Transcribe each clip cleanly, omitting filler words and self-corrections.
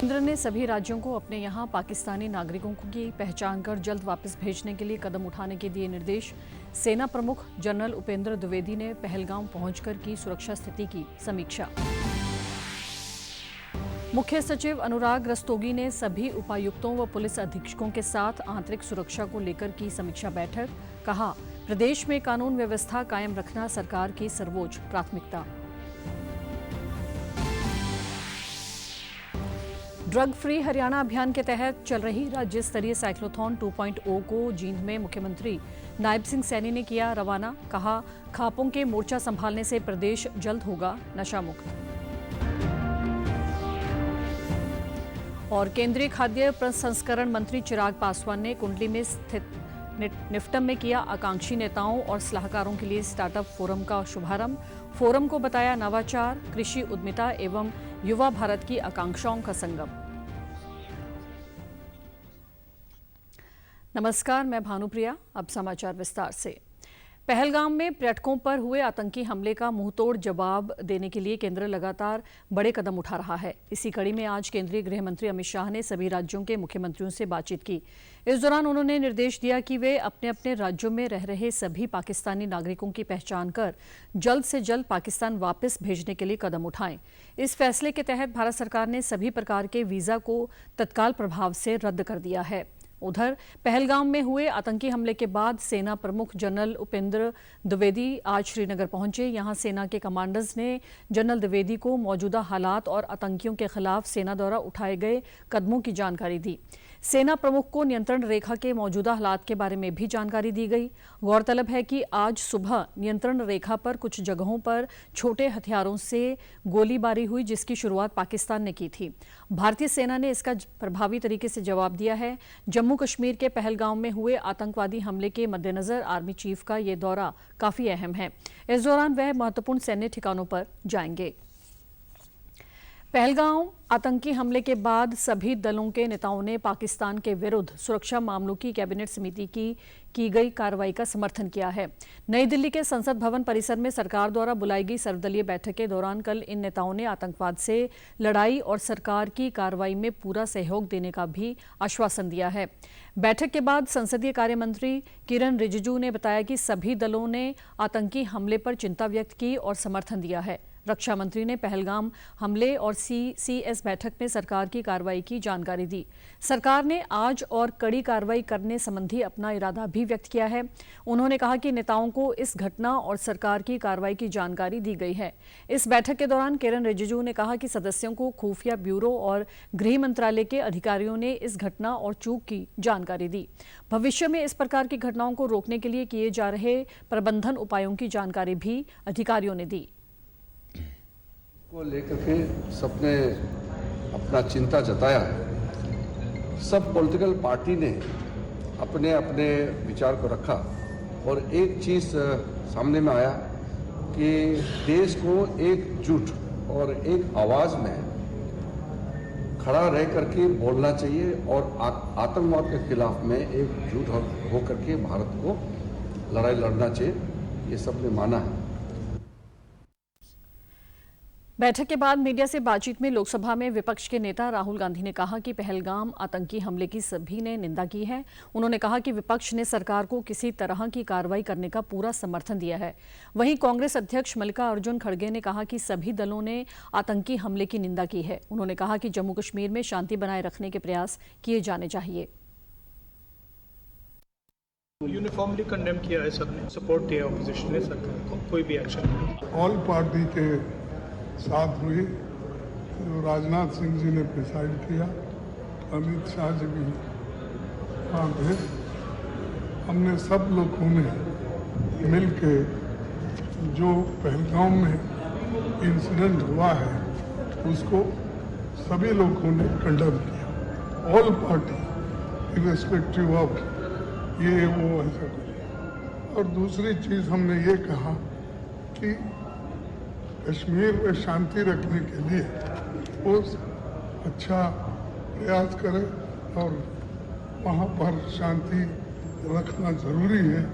केंद्र ने सभी राज्यों को अपने यहां पाकिस्तानी नागरिकों की पहचान कर जल्द वापस भेजने के लिए कदम उठाने के दिए निर्देश। सेना प्रमुख जनरल उपेंद्र द्विवेदी ने पहलगाम पहुंचकर की सुरक्षा स्थिति की समीक्षा। मुख्य सचिव अनुराग रस्तोगी ने सभी उपायुक्तों व पुलिस अधीक्षकों के साथ आंतरिक सुरक्षा को लेकर की समीक्षा बैठक। कहा, प्रदेश में कानून व्यवस्था कायम रखना सरकार की सर्वोच्च प्राथमिकता। ड्रग फ्री हरियाणा अभियान के तहत चल रही राज्य स्तरीय साइक्लोथॉन 2.0 को जींद में मुख्यमंत्री नायब सिंह सैनी ने किया रवाना। कहा, खापों के मोर्चा संभालने से प्रदेश जल्द होगा नशा मुक्त। और केंद्रीय खाद्य प्रसंस्करण मंत्री चिराग पासवान ने कुंडली में स्थित निफ्टम में किया आकांक्षी नेताओं और सलाहकारों के लिए स्टार्टअप फोरम का शुभारंभ। फोरम को बताया नवाचार, कृषि उद्यमिता एवं युवा भारत की आकांक्षाओं का संगम। नमस्कार, मैं भानुप्रिया। अब समाचार विस्तार से। पहलगाम में पर्यटकों पर हुए आतंकी हमले का मुंहतोड़ जवाब देने के लिए केंद्र लगातार बड़े कदम उठा रहा है। इसी कड़ी में आज केंद्रीय गृह मंत्री अमित शाह ने सभी राज्यों के मुख्यमंत्रियों से बातचीत की। इस दौरान उन्होंने निर्देश दिया कि वे अपने अपने राज्यों में रह रहे सभी पाकिस्तानी नागरिकों की पहचान कर जल्द से जल्द पाकिस्तान वापस भेजने के लिए कदम उठाएं। इस फैसले के तहत भारत सरकार ने सभी प्रकार के वीजा को तत्काल प्रभाव से रद्द कर दिया है। उधर पहलगाम में हुए आतंकी हमले के बाद सेना प्रमुख जनरल उपेंद्र द्विवेदी आज श्रीनगर पहुंचे। यहां सेना के कमांडर्स ने जनरल द्विवेदी को मौजूदा हालात और आतंकियों के खिलाफ सेना द्वारा उठाए गए कदमों की जानकारी दी। सेना प्रमुख को नियंत्रण रेखा के मौजूदा हालात के बारे में भी जानकारी दी गई। गौरतलब है कि आज सुबह नियंत्रण रेखा पर कुछ जगहों पर छोटे हथियारों से गोलीबारी हुई, जिसकी शुरुआत पाकिस्तान ने की थी। भारतीय सेना ने इसका प्रभावी तरीके से जवाब दिया है। जम्मू कश्मीर के पहलगाम में हुए आतंकवादी हमले के मद्देनजर आर्मी चीफ का ये दौरा काफी अहम है। इस दौरान वह महत्वपूर्ण सैन्य ठिकानों पर जाएंगे। पहलगाम आतंकी हमले के बाद सभी दलों के नेताओं ने पाकिस्तान के विरुद्ध सुरक्षा मामलों की कैबिनेट समिति की गई कार्रवाई का समर्थन किया है। नई दिल्ली के संसद भवन परिसर में सरकार द्वारा बुलाई गई सर्वदलीय बैठक के दौरान कल इन नेताओं ने आतंकवाद से लड़ाई और सरकार की कार्रवाई में पूरा सहयोग देने का भी आश्वासन दिया है। बैठक के बाद संसदीय कार्य मंत्री किरण रिजिजू ने बताया कि सभी दलों ने आतंकी हमले पर चिंता व्यक्त की और समर्थन दिया है। रक्षा मंत्री ने पहलगाम हमले और सीसीएस बैठक में सरकार की कार्रवाई की जानकारी दी। सरकार ने आज और कड़ी कार्रवाई करने संबंधी अपना इरादा भी व्यक्त किया है। उन्होंने कहा कि नेताओं को इस घटना और सरकार की कार्रवाई की जानकारी दी गई है। इस बैठक के दौरान किरण रिजिजू ने कहा कि सदस्यों को खुफिया ब्यूरो और गृह मंत्रालय के अधिकारियों ने इस घटना और चूक की जानकारी दी। भविष्य में इस प्रकार की घटनाओं को रोकने के लिए किए जा रहे प्रबंधन उपायों की जानकारी भी अधिकारियों ने दी। को लेकर के सबने अपना चिंता जताया है। सब पॉलिटिकल पार्टी ने अपने अपने विचार को रखा और एक चीज़ सामने में आया कि देश को एकजुट और एक आवाज़ में खड़ा रह करके बोलना चाहिए और आतंकवाद के खिलाफ में एकजुट होकर के भारत को लड़ाई लड़ना चाहिए, ये सबने माना है। बैठक के बाद मीडिया से बातचीत में लोकसभा में विपक्ष के नेता राहुल गांधी ने कहा कि पहलगाम आतंकी हमले की सभी ने निंदा की है। उन्होंने कहा कि विपक्ष ने सरकार को किसी तरह की कार्रवाई करने का पूरा समर्थन दिया है। वहीं कांग्रेस अध्यक्ष मल्लिकार्जुन खड़गे ने कहा कि सभी दलों ने आतंकी हमले की निंदा की है। उन्होंने कहा कि जम्मू कश्मीर में शांति बनाए रखने के प्रयास किए जाने चाहिए। यूनिफॉर्मली कंडेम किया है, सबने सपोर्ट दिया ऑपोजिशन ने सरकार को, कोई भी एक्शन ऑल पार्टी के साथ हुई जो राजनाथ सिंह जी ने प्रिसाइड किया, अमित शाह जी भी वहाँ थे। हमने सब लोगों ने मिल के जो पहलगाम में इंसिडेंट हुआ है उसको सभी लोगों ने कंडेम किया। ऑल पार्टी इर्रेस्पेक्टिव ऑफ ये वो ऐसा कुछ। और दूसरी चीज़ हमने ये कहा कि कश्मीर में शांति रखने के लिए वो अच्छा प्रयास करें और वहाँ पर शांति रखना जरूरी है।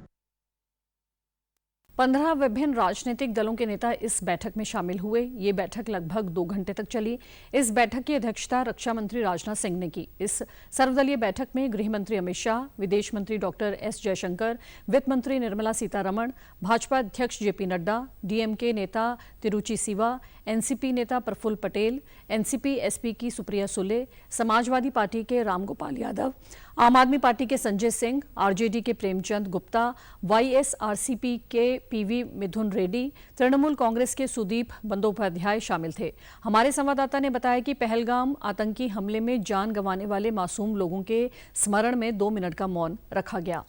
15 विभिन्न राजनीतिक दलों के नेता इस बैठक में शामिल हुए। ये बैठक लगभग 2 घंटे तक चली। इस बैठक की अध्यक्षता रक्षा मंत्री राजनाथ सिंह ने की। इस सर्वदलीय बैठक में गृह मंत्री अमित शाह, विदेश मंत्री डॉक्टर एस जयशंकर, वित्त मंत्री निर्मला सीतारमण, भाजपा अध्यक्ष जेपी नड्डा, डीएमके नेता तिरुचि सिवा, एनसीपी नेता प्रफुल्ल पटेल, एनसीपी एसपी की सुप्रिया सुले, समाजवादी पार्टी के रामगोपाल यादव, आम आदमी पार्टी के संजय सिंह, आरजेडी के प्रेमचंद गुप्ता, वाईएसआरसीपी के पीवी मिथुन रेड्डी, तृणमूल कांग्रेस के सुदीप बंदोपाध्याय शामिल थे। हमारे संवाददाता ने बताया कि पहलगाम आतंकी हमले में जान गंवाने वाले मासूम लोगों के स्मरण में 2 मिनट का मौन रखा गया।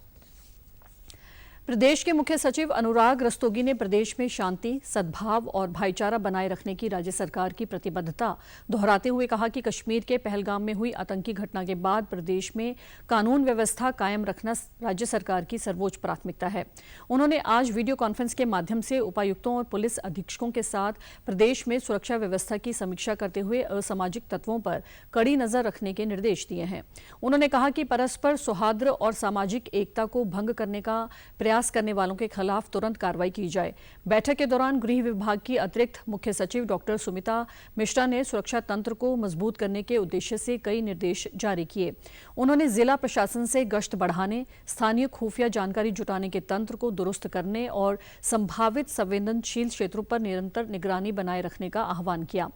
प्रदेश के मुख्य सचिव अनुराग रस्तोगी ने प्रदेश में शांति, सद्भाव और भाईचारा बनाए रखने की राज्य सरकार की प्रतिबद्धता दोहराते हुए कहा कि कश्मीर के पहलगाम में हुई आतंकी घटना के बाद प्रदेश में कानून व्यवस्था कायम रखना राज्य सरकार की सर्वोच्च प्राथमिकता है। उन्होंने आज वीडियो कॉन्फ्रेंस के माध्यम से उपायुक्तों और पुलिस अधीक्षकों के साथ प्रदेश में सुरक्षा व्यवस्था की समीक्षा करते हुए असामाजिक तत्वों पर कड़ी नजर रखने के निर्देश दिए हैं। उन्होंने कहा कि परस्पर सौहार्द और सामाजिक एकता को भंग करने का प्रयास करने वालों के खिलाफ तुरंत कार्रवाई की जाए। बैठक के दौरान गृह विभाग की अतिरिक्त मुख्य सचिव डॉक्टर सुमिता मिश्रा ने सुरक्षा तंत्र को मजबूत करने के उद्देश्य से कई निर्देश जारी किए। उन्होंने जिला प्रशासन से गश्त बढ़ाने, स्थानीय खुफिया जानकारी जुटाने के तंत्र को दुरुस्त करने और संभावित संवेदनशील क्षेत्रों पर निरंतर निगरानी बनाए रखने का आह्वान किया।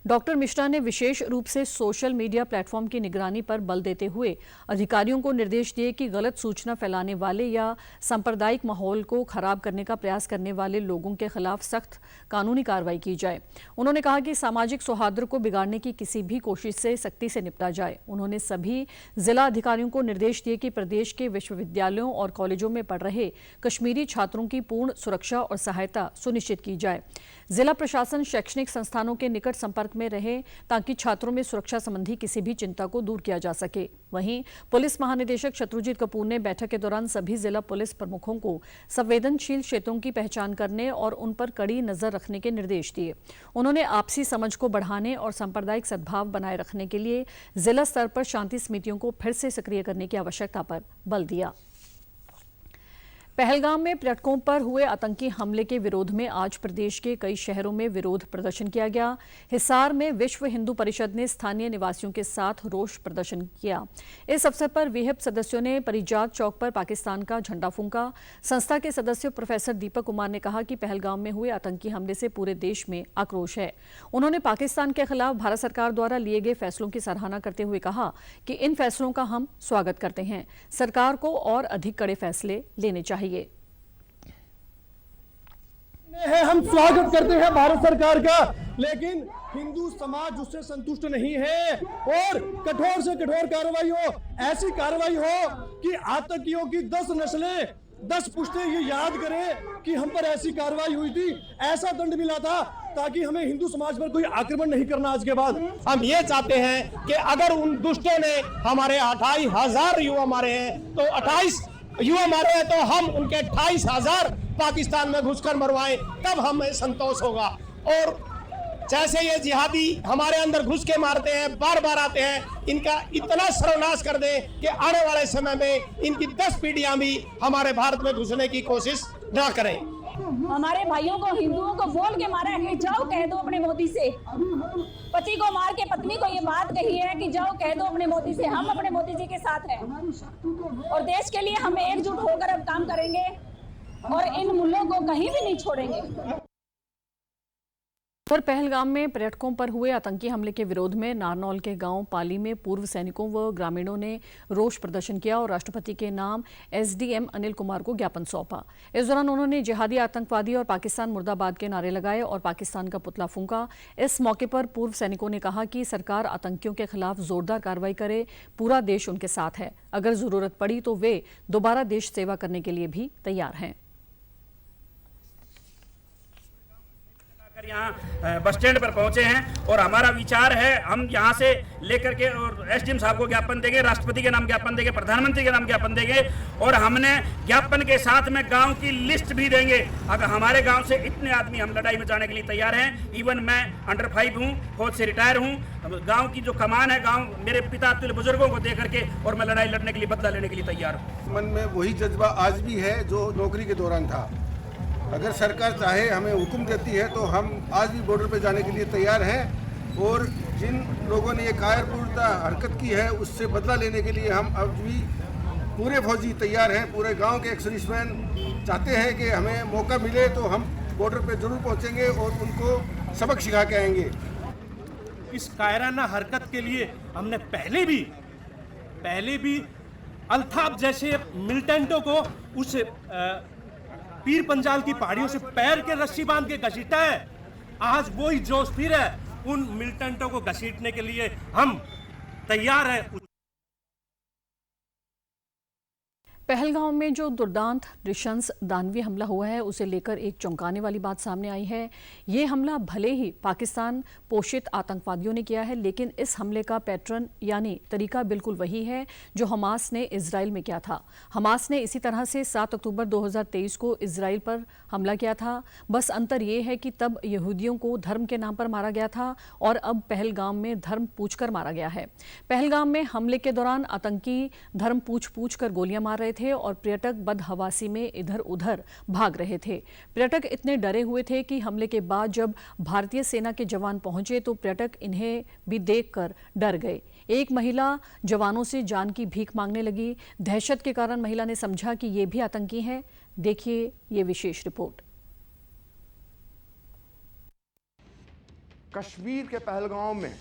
डॉक्टर मिश्रा ने विशेष रूप से सोशल मीडिया प्लेटफॉर्म की निगरानी पर बल देते हुए अधिकारियों को निर्देश दिए कि गलत सूचना फैलाने वाले या सांप्रदायिक माहौल को खराब करने का प्रयास करने वाले लोगों के खिलाफ सख्त कानूनी कार्रवाई की जाए। उन्होंने कहा कि सामाजिक सौहार्द को बिगाड़ने की किसी भी कोशिश से सख्ती से निपटा जाए। उन्होंने सभी जिला अधिकारियों को निर्देश दिए कि प्रदेश के विश्वविद्यालयों और कॉलेजों में पढ़ रहे कश्मीरी छात्रों की पूर्ण सुरक्षा और सहायता सुनिश्चित की जाए। जिला प्रशासन शैक्षणिक संस्थानों के निकट संपर्क में रहे ताकि छात्रों में सुरक्षा संबंधी किसी भी चिंता को दूर किया जा सके। वहीं पुलिस महानिदेशक शत्रुजीत कपूर ने बैठक के दौरान सभी जिला पुलिस प्रमुखों को संवेदनशील क्षेत्रों की पहचान करने और उन पर कड़ी नजर रखने के निर्देश दिए। उन्होंने आपसी समझ को बढ़ाने और सांप्रदायिक सद्भाव बनाए रखने के लिए जिला स्तर पर शांति समितियों को फिर से सक्रिय करने की आवश्यकता पर बल दिया। पहलगाम में पर्यटकों पर हुए आतंकी हमले के विरोध में आज प्रदेश के कई शहरों में विरोध प्रदर्शन किया गया। हिसार में विश्व हिंदू परिषद ने स्थानीय निवासियों के साथ रोष प्रदर्शन किया। इस अवसर पर विहिप सदस्यों ने परिजात चौक पर पाकिस्तान का झंडा फूंका। संस्था के सदस्य प्रोफेसर दीपक कुमार ने कहा कि पहलगाम में हुए आतंकी हमले से पूरे देश में आक्रोश है। उन्होंने पाकिस्तान के खिलाफ भारत सरकार द्वारा लिए गए फैसलों की सराहना करते हुए कहा कि इन फैसलों का हम स्वागत करते हैं। सरकार को और अधिक कड़े फैसले लेने चाहिए। हम स्वागत करते हैं भारत सरकार का, लेकिन हिंदू समाज उससे संतुष्ट नहीं है और कठोर से कठोर कार्रवाई हो। ऐसी कार्रवाई हो कि आतंकियों की 10 नस्लें 10 पुश्तें ये याद करें कि हम पर ऐसी कार्रवाई हुई थी, ऐसा दंड मिला था, ताकि हमें हिंदू समाज पर कोई आक्रमण नहीं करना। आज के बाद हम ये चाहते हैं कि अगर उन दुष्टों ने हमारे 28,000 युवा मारे हैं तो 28 युवा मारे हैं तो हम उनके 28,000 पाकिस्तान में घुसकर मरवाएं, तब हमें संतोष होगा। और जैसे ये जिहादी हमारे अंदर घुस के मारते हैं, बार बार आते हैं, इनका इतना सर्वनाश कर दें कि आने वाले समय में इनकी 10 पीढ़ियां भी हमारे भारत में घुसने की कोशिश ना करें। हमारे भाइयों को, हिंदुओं को बोल के मारा है कि जाओ कह दो अपने मोदी से। पति को मार के पत्नी को ये बात कही है कि जाओ कह दो अपने मोदी से, हम अपने मोदी जी के साथ हैं और देश के लिए हम एकजुट होकर अब काम करेंगे और इन मुल्लों को कहीं भी नहीं छोड़ेंगे। पर पहलगाम में पर्यटकों पर हुए आतंकी हमले के विरोध में नारनौल के गांव पाली में पूर्व सैनिकों व ग्रामीणों ने रोष प्रदर्शन किया और राष्ट्रपति के नाम एसडीएम अनिल कुमार को ज्ञापन सौंपा। इस दौरान उन्होंने जिहादी, आतंकवादी और पाकिस्तान मुर्दाबाद के नारे लगाए और पाकिस्तान का पुतला फूंका। इस मौके पर पूर्व सैनिकों ने कहा कि सरकार आतंकियों के खिलाफ जोरदार कार्रवाई करे, पूरा देश उनके साथ है। अगर जरूरत पड़ी तो वे दोबारा देश सेवा करने के लिए भी तैयार हैं। यहाँ बस स्टैंड पर पहुंचे हैं और हमारा विचार है, हम यहाँ से लेकर के और एसडीएम साहब को ज्ञापन देंगे, राष्ट्रपति के नाम ज्ञापन देंगे, प्रधानमंत्री के नाम ज्ञापन देंगे और हमने ज्ञापन के साथ में गांव की लिस्ट भी देंगे। अगर हमारे गांव से इतने आदमी हम लड़ाई में जाने के लिए तैयार हैं। इवन मैं अंडर 5 हूँ, फौज से रिटायर हूँ। गाँव की जो कमान है, गाँव मेरे पिता तुल्य बुजुर्गों को दे करके और मैं लड़ाई लड़ने के लिए, बदला लेने के लिए तैयार हूँ। मन में वही जज्बा आज भी है जो नौकरी के दौरान था। अगर सरकार चाहे, हमें हुक्म देती है, तो हम आज भी बॉर्डर पे जाने के लिए तैयार हैं और जिन लोगों ने ये कायरपूर्णता हरकत की है उससे बदला लेने के लिए हम अब भी पूरे फौजी तैयार हैं। पूरे गांव के एक्स सर्विसमैन चाहते हैं कि हमें मौका मिले तो हम बॉर्डर पे जरूर पहुंचेंगे और उनको सबक सिखा के आएंगे। इस कायराना हरकत के लिए हमने पहले भी अल्ताफ जैसे मिलिटेंटों को उस पीर पंजाल की पहाड़ियों से पैर के रस्सी बांध के घसीटा है। आज वो ही जोश फिर है, उन मिलिटेंटों को घसीटने के लिए हम तैयार हैं। पहलगांव में जो दुर्दांत नृशंस दानवीय हमला हुआ है उसे लेकर एक चौंकाने वाली बात सामने आई है। ये हमला भले ही पाकिस्तान पोषित आतंकवादियों ने किया है, लेकिन इस हमले का पैटर्न यानी तरीका बिल्कुल वही है जो हमास ने इजराइल में किया था। हमास ने इसी तरह से 7 अक्टूबर 2023 को इजराइल पर हमला किया था। बस अंतर ये है कि तब यहूदियों को धर्म के नाम पर मारा गया था और अब पहलगाम में धर्म पूछकर मारा गया है। पहलगाम में हमले के दौरान आतंकी धर्म पूछ कर गोलियां मार रहे थे और पर्यटक बदहवासी में इधर उधर भाग रहे थे। पर्यटक इतने डरे हुए थे कि हमले के बाद जब भारतीय सेना के जवान पहुंचे तो पर्यटक इन्हें भी देखकर डर गए। एक महिला जवानों से जान की भीख मांगने लगी। दहशत के कारण महिला ने समझा कि ये भी आतंकी हैं। देखिए ये विशेष रिपोर्ट। कश्मीर के पहलगाम में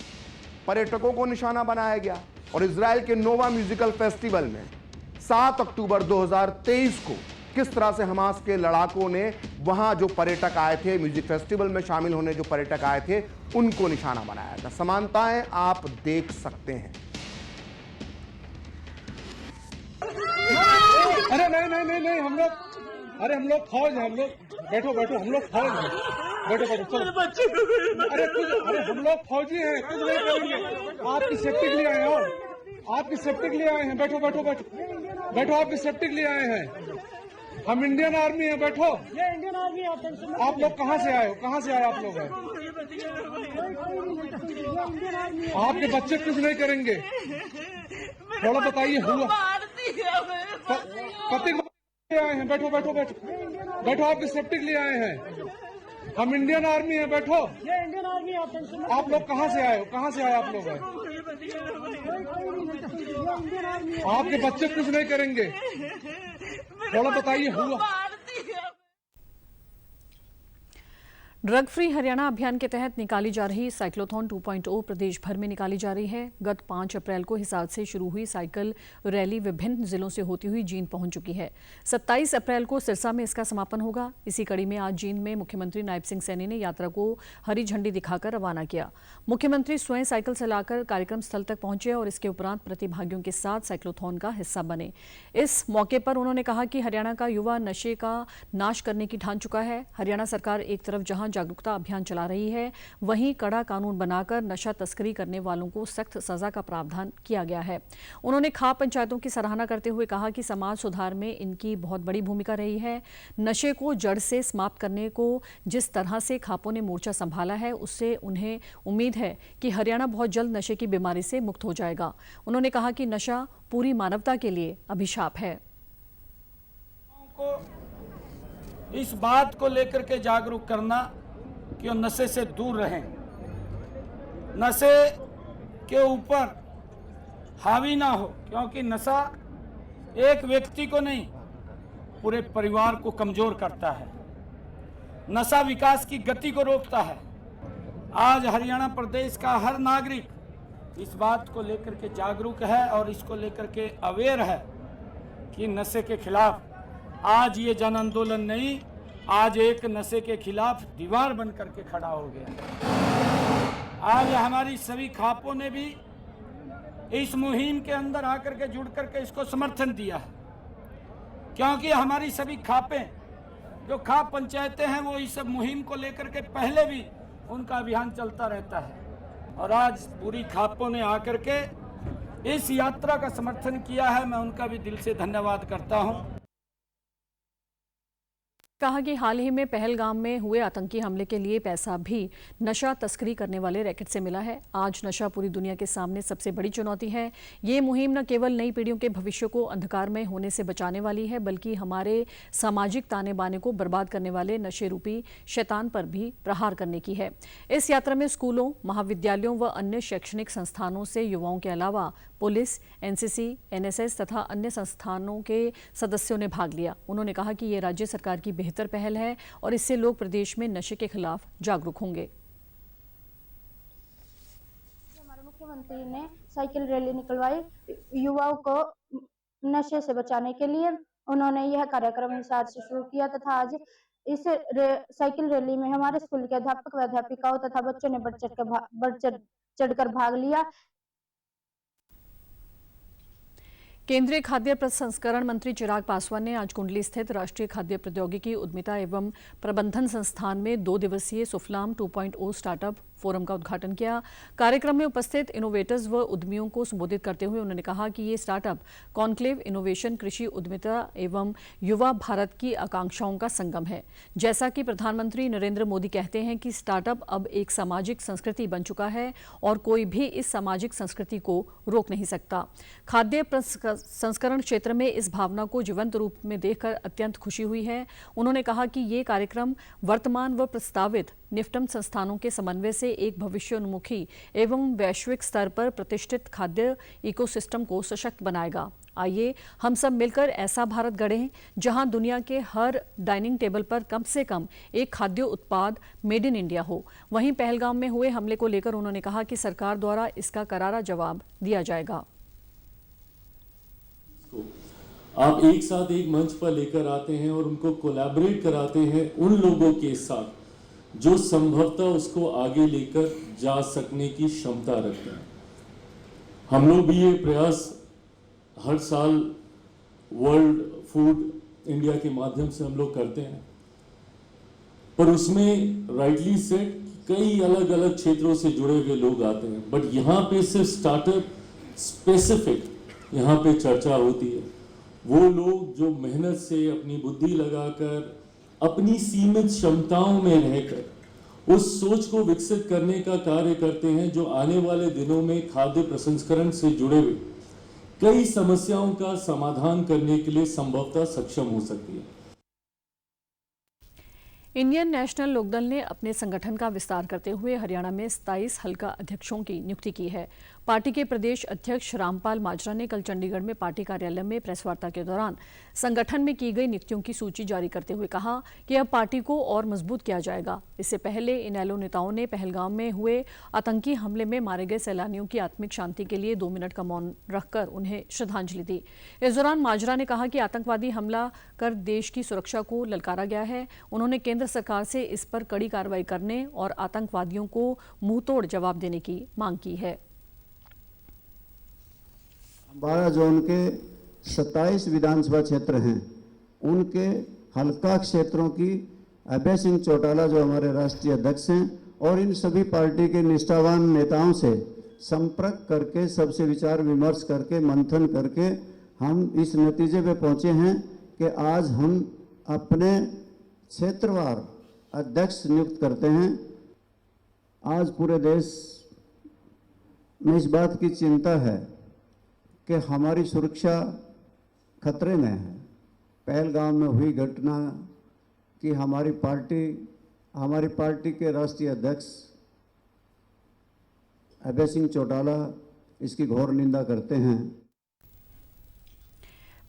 पर्यटकों को निशाना बनाया गया और इजराइल के नोवा म्यूजिकल फेस्टिवल में 7 अक्टूबर 2023 को किस तरह से हमास के लड़ाकों ने वहां जो पर्यटक आए थे, म्यूजिक फेस्टिवल में शामिल होने जो पर्यटक आए थे, उनको निशाना बनाया था। समानताएं आप देख सकते हैं। अरे नहीं हम लोग फौज हैं। हम लोग बैठो हम लोग फौज हैं। बैठो अरे हम लोग फौजी हैं, कुछ नहीं करेंगे। आपकी सेफ्टी के लिए आए हो, आपकी सेफ्टी के लिए आए हैं। बैठो आपकी सेफ्टी के लिए आए हैं। हम इंडियन आर्मी हैं। बैठो। ये इंडियन आर्मी है। आप लोग कहाँ से आए हो? कहाँ से आए आप लोग? आपके बच्चे कुछ नहीं करेंगे। थोड़ा बताइए। हुआ पति आए हैं। बैठो आपकी सेफ्टी के लिए आए हैं। हम इंडियन आर्मी हैं। बैठो। ये इंडियन आर्मी है। आप लोग कहाँ से आए हो? कहाँ से आए आप लोग? आपके बच्चे कुछ नहीं करेंगे। थोड़ा बताइए। हुआ ड्रग फ्री हरियाणा अभियान के तहत निकाली जा रही साइक्लोथॉन 2.0 प्रदेश भर में निकाली जा रही है। गत 5 अप्रैल को हिसार से शुरू हुई साइकिल रैली विभिन्न जिलों से होती हुई जींद पहुंच चुकी है। 27 अप्रैल को सिरसा में इसका समापन होगा। इसी कड़ी में आज जींद में मुख्यमंत्री नायब सिंह सैनी ने यात्रा को हरी झंडी दिखाकर रवाना किया। मुख्यमंत्री स्वयं साइकिल चलाकर कार्यक्रम स्थल तक पहुंचे और इसके उपरांत प्रतिभागियों के साथ साइक्लोथॉन का हिस्सा बने। इस मौके पर उन्होंने कहा कि हरियाणा का युवा नशे का नाश करने की ठान चुका है। हरियाणा सरकार एक तरफ जहां जागरूकता अभियान चला रही है, वहीं कड़ा कानून बनाकर नशा तस्करी करने वालों को सख्त सजा का प्रावधान किया गया है। उन्होंने खाप पंचायतों की सराहना करते हुए कहा कि समाज सुधार में इनकी बहुत बड़ी भूमिका रही है। नशे को जड़ से समाप्त करने को जिस तरह से खापों ने मोर्चा संभाला है, उससे उन्हें उम्मीद है कि हरियाणा बहुत जल्द नशे की बीमारी से मुक्त हो जाएगा। उन्होंने कहा कि नशा पूरी मानवता के लिए अभिशाप है। इस बात को लेकर के जागरूक करना कि वो नशे से दूर रहें, नशे के ऊपर हावी ना हो, क्योंकि नशा एक व्यक्ति को नहीं पूरे परिवार को कमजोर करता है। नशा विकास की गति को रोकता है। आज हरियाणा प्रदेश का हर नागरिक इस बात को लेकर के जागरूक है और इसको लेकर के अवेयर है कि नशे के खिलाफ आज ये जन आंदोलन नहीं, आज एक नशे के खिलाफ दीवार बन करके खड़ा हो गया। आज हमारी सभी खापों ने भी इस मुहिम के अंदर आकर के जुड़ करके इसको समर्थन दिया है, क्योंकि हमारी सभी खापें जो खाप पंचायतें हैं वो इस मुहिम को लेकर के पहले भी उनका अभियान चलता रहता है और आज पूरी खापों ने आकर के इस यात्रा का समर्थन किया है। मैं उनका भी दिल से धन्यवाद करता हूं। कहा कि हाल ही में पहलगाम में हुए आतंकी हमले के लिए पैसा भी नशा तस्करी करने वाले रैकेट से मिला है। आज नशा पूरी दुनिया के सामने सबसे बड़ी चुनौती है। ये मुहिम न केवल नई पीढ़ियों के भविष्य को अंधकार में होने से बचाने वाली है, बल्कि हमारे सामाजिक ताने बाने को बर्बाद करने वाले नशे रूपी शैतान पर भी प्रहार करने की है। इस यात्रा में स्कूलों, महाविद्यालयों व अन्य शैक्षणिक संस्थानों से युवाओं के अलावा पुलिस, एनसीसी, एनएसएस तथा अन्य संस्थानों के सदस्यों ने भाग लिया। उन्होंने कहा कि ये राज्य सरकार की बेहतर पहल है और इससे लोग प्रदेश में नशे के खिलाफ जागरूक होंगे। हमारे मुख्यमंत्री ने साइकिल रैली निकलवाई युवाओं को नशे से बचाने के लिए। उन्होंने यह कार्यक्रम हिसार से शुरू किया तथा आज इस साइकिल रैली में हमारे स्कूल के अध्यापक व अध्यापिकाओं तथा बच्चों ने बढ़ चढ़कर भाग लिया। केंद्रीय खाद्य प्रसंस्करण मंत्री चिराग पासवान ने आज कुंडली स्थित राष्ट्रीय खाद्य प्रौद्योगिकी उद्यमिता एवं प्रबंधन संस्थान में 2 दिवसीय सुफलाम 2.0 स्टार्टअप फोरम का उद्घाटन किया। कार्यक्रम में उपस्थित इनोवेटर्स व उद्यमियों को संबोधित करते हुए उन्होंने कहा कि ये स्टार्टअप कॉन्क्लेव इनोवेशन, कृषि उद्यमिता एवं युवा भारत की आकांक्षाओं का संगम है। जैसा कि प्रधानमंत्री नरेंद्र मोदी कहते हैं कि स्टार्टअप अब एक सामाजिक संस्कृति बन चुका है और कोई भी इस सामाजिक संस्कृति को रोक नहीं सकता। खाद्य प्रसंस्करण क्षेत्र में इस भावना को जीवंत रूप में देखकर अत्यंत खुशी हुई है। उन्होंने कहा कि ये कार्यक्रम वर्तमान व प्रस्तावित निफ्टम संस्थानों के समन्वय से एक भविष्योन्मुखी एवं वैश्विक स्तर पर प्रतिष्ठित खाद्य इकोसिस्टम को सशक्त बनाएगा। आइए हम सब मिलकर ऐसा भारत गढ़ें जहां दुनिया के हर डाइनिंग टेबल पर कम से कम एक खाद्य उत्पाद मेड इन इंडिया हो। वहीं पहलगाम में हुए हमले को लेकर उन्होंने कहा कि सरकार द्वारा इसका करारा जवाब दिया जाएगा। आप एक साथ एक मंच पर लेकर आते हैं और उनको कोलैबोरेट कराते हैं उन लोगों के साथ जो संभवतः उसको आगे लेकर जा सकने की क्षमता रखते हैं। हम लोग भी ये प्रयास हर साल वर्ल्ड फूड इंडिया के माध्यम से हम लोग करते हैं, पर उसमें राइटली सेट कई अलग अलग क्षेत्रों से जुड़े हुए लोग आते हैं, बट यहाँ पे सिर्फ स्टार्टअप स्पेसिफिक यहाँ पे चर्चा होती है। वो लोग जो मेहनत से अपनी बुद्धि लगाकर अपनी सीमित क्षमताओं में रहकर उस सोच को विकसित करने का कार्य करते हैं जो आने वाले दिनों में खाद्य प्रसंस्करण से जुड़े हुए कई समस्याओं का समाधान करने के लिए संभवतः सक्षम हो सकती है। इंडियन नेशनल लोकदल ने अपने संगठन का विस्तार करते हुए हरियाणा में 27 हल्का अध्यक्षों की नियुक्ति की है। पार्टी के प्रदेश अध्यक्ष रामपाल माजरा ने कल चंडीगढ़ में पार्टी कार्यालय में प्रेस वार्ता के दौरान संगठन में की गई नियुक्तियों की सूची जारी करते हुए कहा कि अब पार्टी को और मजबूत किया जाएगा। इससे पहले इनेलो नेताओं ने पहलगाम में हुए आतंकी हमले में मारे गए सैलानियों की आत्मिक शांति के लिए 2 मिनट का मौन रखकर उन्हें श्रद्धांजलि दी। इस दौरान माजरा ने कहा कि आतंकवादी हमला कर देश की सुरक्षा को ललकारा गया है। उन्होंने केंद्र सरकार से इस पर कड़ी कार्रवाई करने और आतंकवादियों को मुंहतोड़ जवाब देने की मांग की है। 12 जोन के 27 विधानसभा क्षेत्र हैं, उनके हल्का क्षेत्रों की अभय सिंह चौटाला जो हमारे राष्ट्रीय अध्यक्ष हैं और इन सभी पार्टी के निष्ठावान नेताओं से संपर्क करके सबसे विचार विमर्श करके मंथन करके हम इस नतीजे पे पहुंचे हैं कि आज हम अपने क्षेत्रवार अध्यक्ष नियुक्त करते हैं। आज पूरे देश में इस बात की चिंता है कि हमारी सुरक्षा खतरे में है। पहलगाम में हुई घटना की हमारी पार्टी के राष्ट्रीय अध्यक्ष अभय सिंह चौटाला इसकी घोर निंदा करते हैं।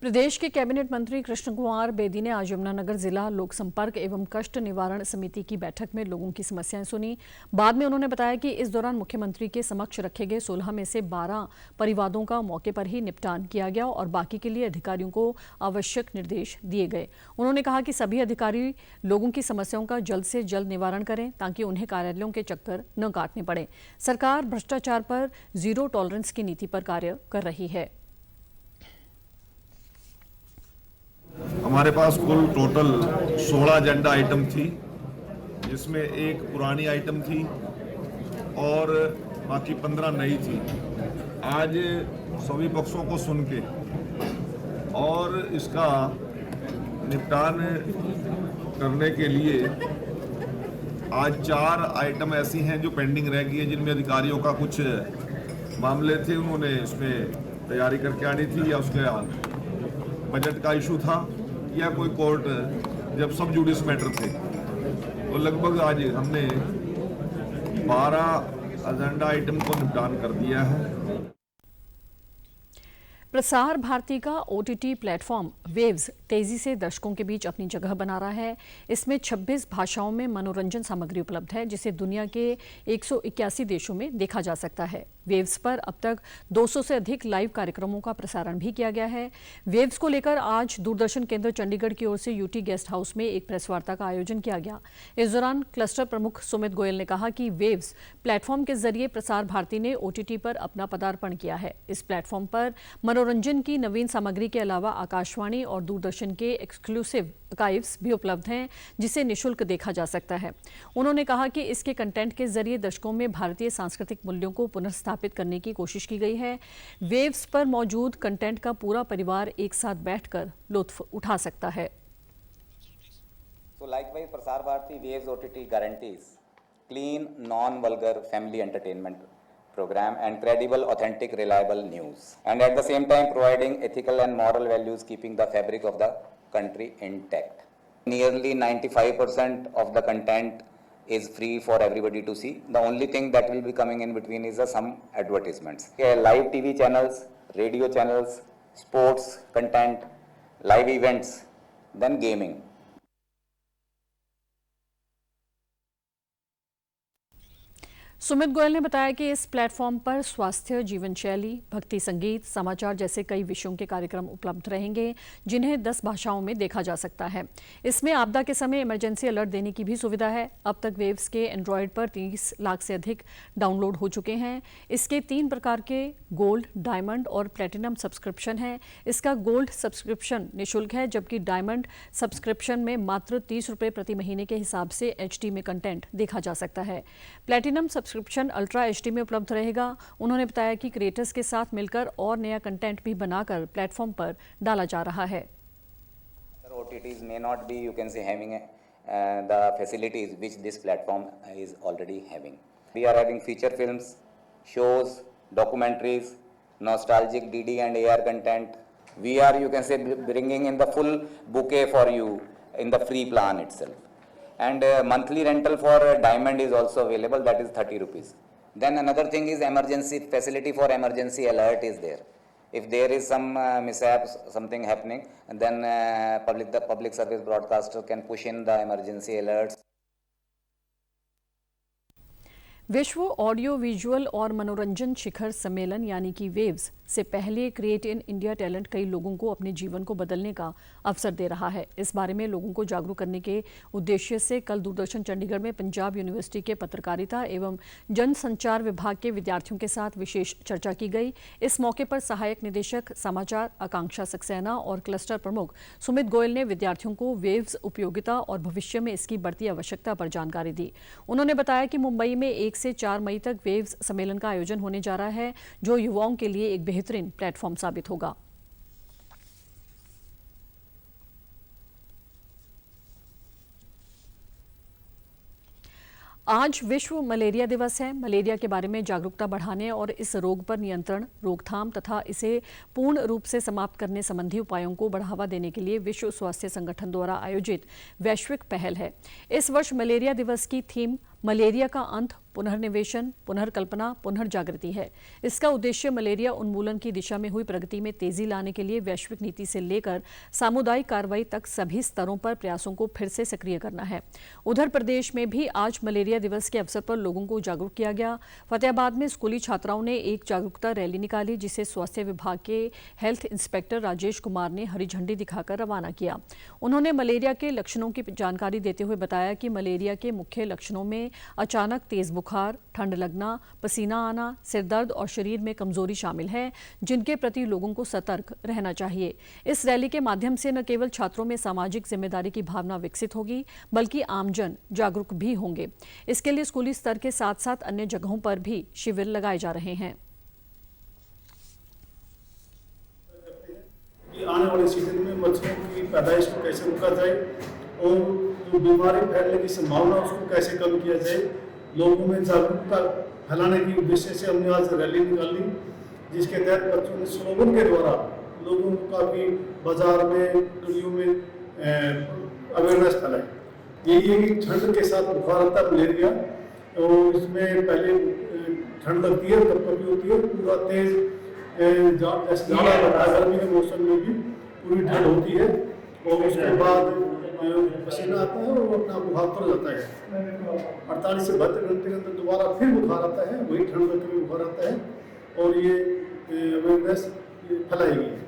प्रदेश के कैबिनेट मंत्री कृष्ण कुमार बेदी ने आज यमुनानगर जिला लोक संपर्क एवं कष्ट निवारण समिति की बैठक में लोगों की समस्याएं सुनी। बाद में उन्होंने बताया कि इस दौरान मुख्यमंत्री के समक्ष रखे गए 16 में से 12 परिवादों का मौके पर ही निपटान किया गया और बाकी के लिए अधिकारियों को आवश्यक निर्देश दिए गए। उन्होंने कहा कि सभी अधिकारी लोगों की समस्याओं का जल्द से जल्द निवारण करें ताकि उन्हें कार्यालयों के चक्कर न काटने पड़े। सरकार भ्रष्टाचार पर जीरो टॉलरेंस की नीति पर कार्य कर रही है। हमारे पास कुल टोटल 16 एजेंडा आइटम थी, जिसमें एक पुरानी आइटम थी और बाकी 15 नई थी। आज सभी पक्षों को सुन के और इसका निपटान करने के लिए आज 4 आइटम ऐसी हैं जो पेंडिंग रह गई हैं, जिनमें अधिकारियों का कुछ मामले थे, उन्होंने इसमें तैयारी करके आनी थी, या उसके बजट का इशू था, या कोई कोर्ट जब सब जुडिस मैटर थे। तो लगभग आज हमने 12 एजेंडा आइटम को निपटान कर दिया है। प्रसार भारती का OTT प्लेटफॉर्म वेव्स तेजी से दर्शकों के बीच अपनी जगह बना रहा है। इसमें 26 भाषाओं में मनोरंजन सामग्री उपलब्ध है, जिसे दुनिया के 181 देशों में देखा जा सकता है। वेव्स पर अब तक 200 से अधिक लाइव कार्यक्रमों का प्रसारण भी किया गया है। वेव्स को लेकर आज दूरदर्शन केंद्र चंडीगढ़ की ओर से UT गेस्ट हाउस में एक प्रेस वार्ता का आयोजन किया गया। इस दौरान क्लस्टर प्रमुख सुमित गोयल ने कहा कि वेव्स प्लेटफॉर्म के जरिए प्रसार भारती ने OTT पर अपना पदार्पण किया है। इस प्लेटफॉर्म पर मनोरंजन की नवीन सामग्री के अलावा आकाशवाणी और दूरदर्शन के एक्सक्लूसिव आर्काइव्स भी उपलब्ध हैं, जिसे निःशुल्क देखा जा सकता है। उन्होंने कहा कि इसके कंटेंट के जरिए दर्शकों में भारतीय सांस्कृतिक मूल्यों को पुनर्स्थापित करने की कोशिश की गई है। वेव्स पर मौजूद कंटेंट का पूरा परिवार एक साथ बैठकर लुत्फ उठा सकता है। So likewise, Prasar Bharati Waves OTT guarantees clean, non-vulgar family entertainment program and credible, authentic, reliable news, and at the same time providing ethical and moral values, keeping the fabric of the country intact. Nearly 95% of the content is free for everybody to see. The only thing that will be coming in between is some advertisements. Live TV channels, radio channels, sports content, live events, then gaming. Sumit Goyal ने बताया कि इस platform पर स्वास्थ्य, जीवन शैली, भक्ति संगीत, समाचार जैसे कई विषयों के कार्यक्रम उपलब्ध रहेंगे, जिन्हें 10 भाषाओं में देखा जा सकता है। इसमें आपदा के समय इमरजेंसी अलर्ट देने की भी सुविधा है। अब तक वेव्स के एंड्रॉयड पर 30 लाख से अधिक डाउनलोड हो चुके हैं। इसके 3 प्रकार के गोल्ड, डायमंड और प्लेटिनम सब्सक्रिप्शन हैं। इसका गोल्ड सब्सक्रिप्शन निःशुल्क है, जबकि डायमंड सब्सक्रिप्शन में मात्र 30 रुपये प्रति महीने के हिसाब से HD में कंटेंट देखा जा सकता है। प्लेटिनम सब्सक्रिप्शन अल्ट्रा HD में उपलब्ध रहेगा। उन्होंने बताया कि क्रिएटर्स के साथ मिलकर और नया कंटेंट भी बनाकर प्लेटफॉर्म पर डाला जा रहा है। OTTs may not be, you can say, having the facilities which this platform is already having. We are having feature films, shows, documentaries, nostalgic DD and AR content. We are, you can say, bringing in the full bouquet for you in the free plan itself. And monthly rental for Diamond is also available, that is 30 rupees. Then another thing is emergency facility for emergency alert is there. If there is some mishaps, something happening, and then the public service broadcaster can push in the emergency alerts. विश्व audio visual और मनोरंजन शिखर सम्मेलन यानी कि waves से पहले create in India talent कई लोगों को अपने जीवन को बदलने का अवसर दे रहा है। इस बारे में लोगों को जागरूक करने के उद्देश्य से कल दूरदर्शन चंडीगढ़ में पंजाब यूनिवर्सिटी के पत्रकारिता एवं जनसंचार विभाग के विद्यार्थियों के साथ विशेष चर्चा की गई। इस मौके पर सहायक निदेशक समाचार आकांक्षा सक्सेना और क्लस्टर प्रमुख सुमित गोयल ने विद्यार्थियों को वेव्स उपयोगिता और भविष्य में इसकी बढ़ती आवश्यकता पर जानकारी दी। उन्होंने बताया कि मुंबई में 1 से 4 मई तक वेव्स सम्मेलन का आयोजन होने जा रहा है, जो युवाओं के लिए एक बेहतरीन प्लेटफॉर्म साबित होगा। आज विश्व मलेरिया दिवस है। मलेरिया के बारे में जागरूकता बढ़ाने और इस रोग पर नियंत्रण, रोकथाम तथा इसे पूर्ण रूप से समाप्त करने संबंधी उपायों को बढ़ावा देने के लिए विश्व स्वास्थ्य संगठन द्वारा आयोजित वैश्विक पहल है। इस वर्ष मलेरिया दिवस की थीम मलेरिया का अंत, पुनर्निवेशन, पुनर्कल्पना, पुनर्जागृति है। इसका उद्देश्य मलेरिया उन्मूलन की दिशा में हुई प्रगति में तेजी लाने के लिए वैश्विक नीति से लेकर सामुदायिक कार्रवाई तक सभी स्तरों पर प्रयासों को फिर से सक्रिय करना है। उधर प्रदेश में भी आज मलेरिया दिवस के अवसर पर लोगों को जागरूक किया गया। फतेहाबाद में स्कूली छात्राओं ने एक जागरूकता रैली निकाली, जिसे स्वास्थ्य विभाग के हेल्थ इंस्पेक्टर राजेश कुमार ने हरी झंडी दिखाकर रवाना किया। उन्होंने मलेरिया के लक्षणों की जानकारी देते हुए बताया कि मलेरिया के मुख्य लक्षणों में अचानक तेज बुखार, ठंड लगना, पसीना आना, सिरदर्द और शरीर में कमजोरी शामिल है, जिनके प्रति लोगों को सतर्क रहना चाहिए। इस रैली के माध्यम से न केवल छात्रों में सामाजिक जिम्मेदारी की भावना विकसित होगी, बल्कि आमजन जागरूक भी होंगे। इसके लिए स्कूली स्तर के साथ साथ अन्य जगहों पर भी शिविर लगाए जा रहे हैं। आने वाले सीजन में मच्छरों की पैदाइश को कैसे रोका जाए और जो बीमारी फैलने की संभावना उसको कैसे कम किया जाए, लोगों में जागरूकता फैलाने के उद्देश्य से हमने आज रैली निकाली, जिसके तहत बच्चों ने स्लोगन के द्वारा लोगों को काफ़ी बाजार में, गलियों में अवेयरनेस फैलाई। यही है कि ठंड के साथ बुखार आता है, मलेरिया, और इसमें पहले ठंड लगती है, कभी होती है, पूरा तेज जैसे जाड़ा लगता है, गर्मी के मौसम में भी पूरी ठंड होती है, और उसके बाद पसीना आता है और अपना बुखार उतर जाता है। 48 से 72 घंटे के अंदर दोबारा फिर बुखार आता है, वही ठंड लगते हुए बुखार आता है, और ये अवेयरनेस फैलाई गई है।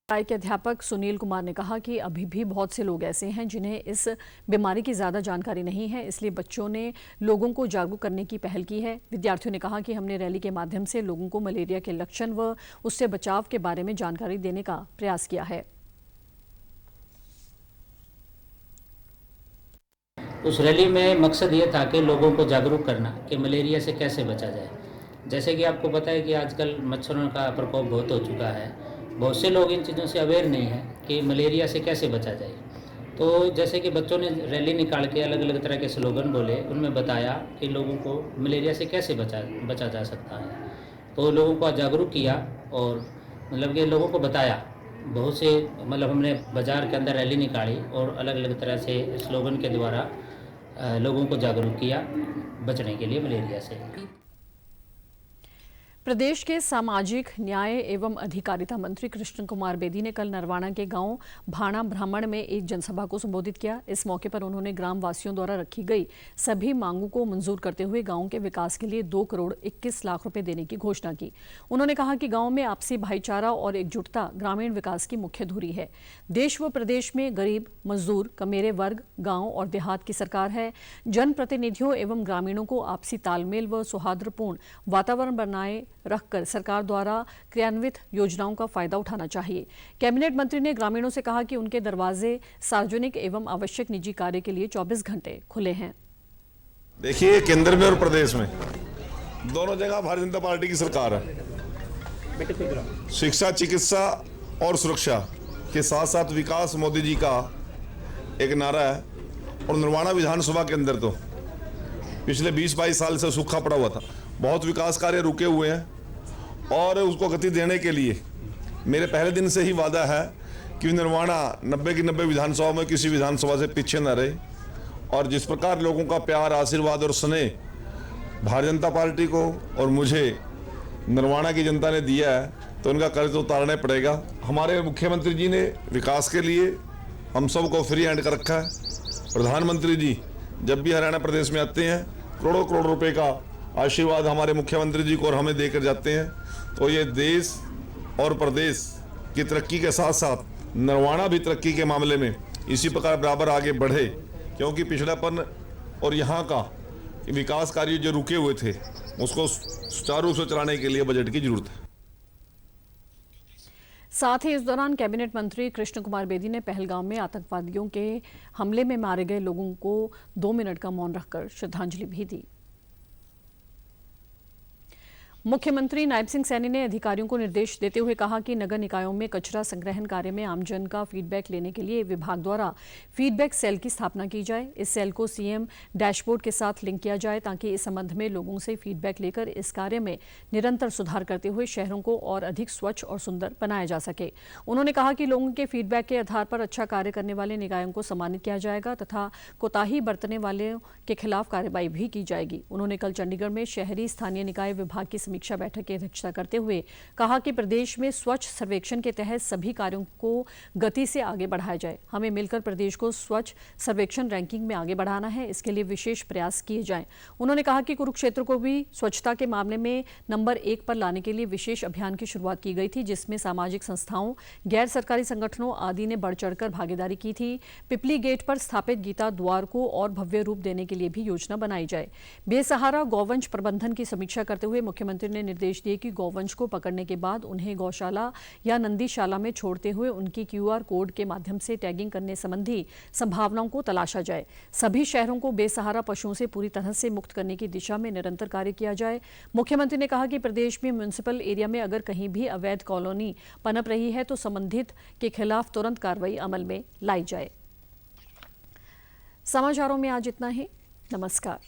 राय के अध्यापक सुनील कुमार ने कहा कि अभी भी बहुत से लोग ऐसे हैं जिन्हें इस बीमारी की ज़्यादा जानकारी नहीं है, इसलिए बच्चों ने लोगों को जागरूक करने की पहल की है। विद्यार्थियों ने कहा कि हमने रैली के माध्यम से लोगों को मलेरिया के लक्षण व उससे बचाव के बारे में जानकारी देने का प्रयास किया है। उस रैली में मकसद ये था कि लोगों को जागरूक करना कि मलेरिया से कैसे बचा जाए। जैसे कि आपको पता है कि आजकल मच्छरों का प्रकोप बहुत हो चुका है, बहुत से लोग इन चीज़ों से अवेयर नहीं है कि मलेरिया से कैसे बचा जाए। तो जैसे कि बच्चों ने रैली निकाल के अलग अलग तरह के स्लोगन बोले, उनमें बताया कि लोगों को मलेरिया से कैसे बचा जा सकता है। तो लोगों को जागरूक किया और मतलब कि लोगों को बताया। बहुत से मतलब हमने बाज़ार के अंदर रैली निकाली और अलग अलग तरह से स्लोगन के द्वारा लोगों को जागरूक किया बचने के लिए मलेरिया से। प्रदेश के सामाजिक न्याय एवं अधिकारिता मंत्री कृष्ण कुमार बेदी ने कल नरवाना के गांव भाणा ब्राह्मण में एक जनसभा को संबोधित किया। इस मौके पर उन्होंने ग्राम वासियों द्वारा रखी गई सभी मांगों को मंजूर करते हुए गांव के विकास के लिए 2 करोड़ 21 लाख रुपए देने की घोषणा की। उन्होंने कहा कि गांव में आपसी भाईचारा और एकजुटता ग्रामीण विकास की मुख्य धुरी है। देश व प्रदेश में गरीब, मजदूर, कमेरे वर्ग, गाँव और देहात की सरकार है। जनप्रतिनिधियों एवं ग्रामीणों को आपसी तालमेल व सौहार्दपूर्ण वातावरण बनाए रखकर सरकार द्वारा क्रियान्वित योजनाओं का फायदा उठाना चाहिए। कैबिनेट मंत्री ने ग्रामीणों से कहा कि उनके दरवाजे सार्वजनिक एवं आवश्यक निजी कार्य के लिए 24 घंटे खुले हैं। देखिए, केंद्र में और प्रदेश में दोनों जगह भारतीय जनता पार्टी की सरकार है। शिक्षा, चिकित्सा और सुरक्षा के साथ साथ विकास मोदी जी का एक नारा है। और नरवाना विधानसभा के अंदर तो पिछले 20-22 साल से सूखा पड़ा हुआ था, बहुत विकास कार्य रुके हुए हैं और उसको गति देने के लिए मेरे पहले दिन से ही वादा है कि नरवाना 90 की 90 विधानसभा में किसी विधानसभा से पीछे न रहे। और जिस प्रकार लोगों का प्यार, आशीर्वाद और स्नेह भारतीय जनता पार्टी को और मुझे नरवाना की जनता ने दिया है, तो उनका कर्ज उतारना पड़ेगा। हमारे मुख्यमंत्री जी ने विकास के लिए हम सबको फ्री हैंड कर रखा है। प्रधानमंत्री जी जब भी हरियाणा प्रदेश में आते हैं, करोड़ों करोड़ रुपए का आशीर्वाद हमारे मुख्यमंत्री जी को और हमें देकर जाते हैं। तो ये देश और प्रदेश की तरक्की के साथ साथ नरवाना भी तरक्की के मामले में इसी प्रकार बराबर आगे बढ़े, क्योंकि पिछड़ापन और यहाँ का विकास कार्य जो रुके हुए थे उसको सुचारू रूप से चलाने के लिए बजट की जरूरत है। साथ ही इस दौरान कैबिनेट मंत्री कृष्ण कुमार बेदी ने पहलगाम में आतंकवादियों के हमले में मारे गए लोगों को 2 मिनट का मौन रखकर श्रद्धांजलि भी दी। मुख्यमंत्री नायब सिंह सैनी ने अधिकारियों को निर्देश देते हुए कहा कि नगर निकायों में कचरा संग्रहण कार्य में आमजन का फीडबैक लेने के लिए विभाग द्वारा फीडबैक सेल की स्थापना की जाए। इस सेल को सीएम डैशबोर्ड के साथ लिंक किया जाए ताकि इस संबंध में लोगों से फीडबैक लेकर इस कार्य में निरंतर सुधार करते हुए शहरों को और अधिक स्वच्छ और सुंदर बनाया जा सके। उन्होंने कहा कि लोगों के फीडबैक के आधार पर अच्छा कार्य करने वाले निकायों को सम्मानित किया जाएगा तथा कोताही बरतने वालों के खिलाफ कार्रवाई भी की जाएगी। उन्होंने कल चंडीगढ़ में शहरी स्थानीय निकाय विभाग की समीक्षा बैठक की अध्यक्षता करते हुए कहा कि प्रदेश में स्वच्छ सर्वेक्षण के तहत सभी कार्यों को गति से आगे बढ़ाया जाए। हमें मिलकर प्रदेश को स्वच्छ सर्वेक्षण रैंकिंग में आगे बढ़ाना है, इसके लिए विशेष प्रयास किए जाएं। उन्होंने कहा कि कुरुक्षेत्र को भी स्वच्छता के मामले में नंबर 1 पर लाने के लिए विशेष अभियान की शुरुआत की गई थी, जिसमें सामाजिक संस्थाओं, गैर सरकारी संगठनों आदि ने बढ़ चढ़कर भागीदारी की थी। पिपली गेट पर स्थापित गीता द्वार को और भव्य रूप देने के लिए भी योजना बनाई जाए। बेसहारा गौवंश प्रबंधन की समीक्षा करते हुए मुख्यमंत्री ने निर्देश दिए कि गौवंश को पकड़ने के बाद उन्हें गौशाला या नंदीशाला में छोड़ते हुए उनकी QR कोड के माध्यम से टैगिंग करने संबंधी संभावनाओं को तलाशा जाए। सभी शहरों को बेसहारा पशुओं से पूरी तरह से मुक्त करने की दिशा में निरंतर कार्य किया जाए। मुख्यमंत्री ने कहा कि प्रदेश में म्युनिसिपल एरिया में अगर कहीं भी अवैध कॉलोनी पनप रही है तो संबंधित के खिलाफ तुरंत कार्रवाई अमल में लाई जाए। समाचारों में आज इतना ही। नमस्कार।